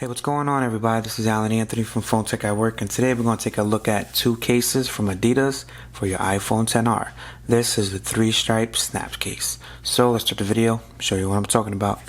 Hey, what's going on, everybody? This is Alan Anthony from Phone Tech at Work, and today we're going to take a look at two cases from Adidas for your iPhone XR. This is the 3-stripe snap case. So let's start the video, show you what I'm talking about.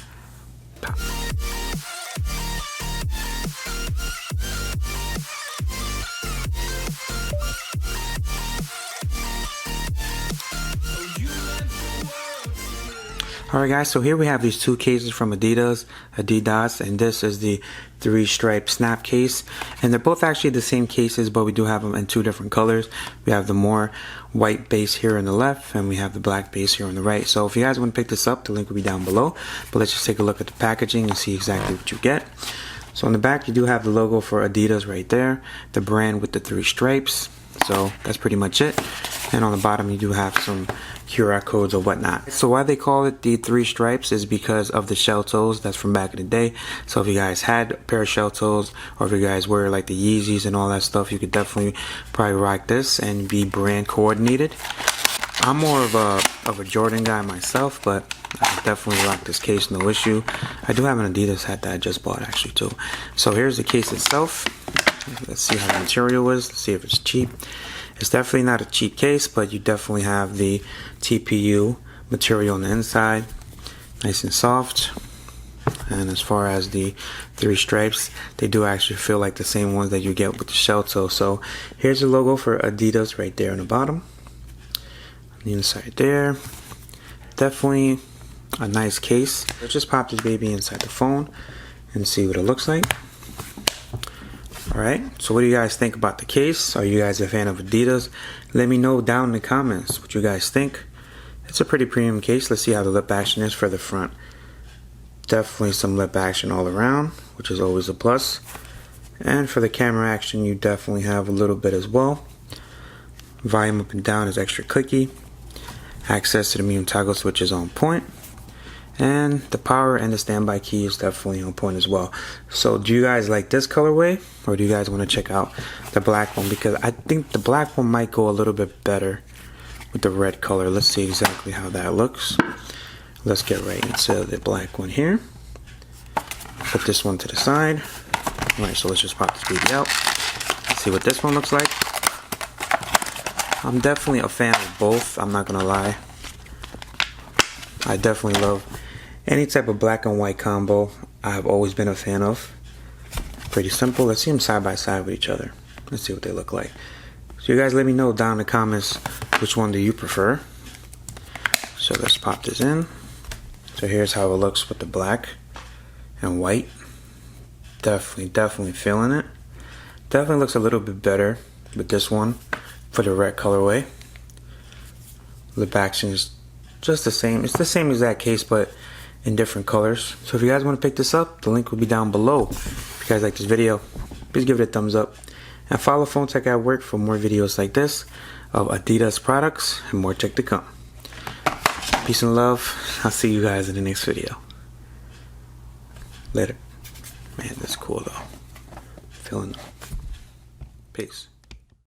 Alright guys, so here we have these two cases from Adidas, and this is the 3-stripe snap case, and they're both actually the same cases, but we do have them in two different colors. We have the more white base here on the left, and we have the black base here on the right. So if you guys want to pick this up, the link will be down below, but let's just take a look at the packaging and see exactly what you get. So on the back you do have the logo for Adidas right there, the brand with the 3 stripes. So that's pretty much it. And on the bottom you do have some QR codes or whatnot. So why they call it the 3 stripes is because of the shell toes. That's from back in the day. So if you guys had a pair of shell toes, or if you guys wear like the Yeezys and all that stuff, you could definitely probably rock this and be brand coordinated. I'm more of a Jordan guy myself, but I definitely rock this case, no issue. I do have an Adidas hat that I just bought actually too. So here's the case itself. Let's see how the material is. Let's see if it's cheap. It's definitely not a cheap case, but you definitely have the TPU material on the inside, nice and soft. And as far as the 3 stripes, they do actually feel like the same ones that you get with the shell toe. So here's the logo for Adidas right there on the bottom. On the inside there, definitely a nice case. Let's just pop this baby inside the phone and see what it looks like. Alright, so what do you guys think about the case? Are you guys a fan of Adidas? Let me know down in the comments what you guys think. It's a pretty premium case. Let's see how the lip action is for the front. Definitely some lip action all around, which is always a plus. And for the camera action, you definitely have a little bit as well. Volume up and down is extra clicky. Access to the mute toggle switch is on point. And the power and the standby key is definitely on point as well. So do you guys like this colorway, or do you guys want to check out the black one? Because I think the black one might go a little bit better with the red color. Let's see exactly how that looks. Let's get right into the black one here. Put this one to the side. Alright, so let's just pop this baby out. Let's see what this one looks like. I'm definitely a fan of both, I'm not gonna lie. I definitely love any type of black and white combo. I've always been a fan of. Pretty simple. Let's see them side by side with each other. Let's see what they look like. So you guys let me know down in the comments which one do you prefer. So let's pop this in. So here's how it looks with the black and white. Definitely feeling it. Definitely looks a little bit better with this one for the red colorway. Lip action is just the same. It's the same exact case, but in different colors. So if you guys want to pick this up, the link will be down below. If you guys like this video, please give it a thumbs up. And follow Phone Tech at Work for more videos like this of Adidas products and more tech to come. Peace and love. I'll see you guys in the next video. Later. Man, that's cool though. Feeling. Peace.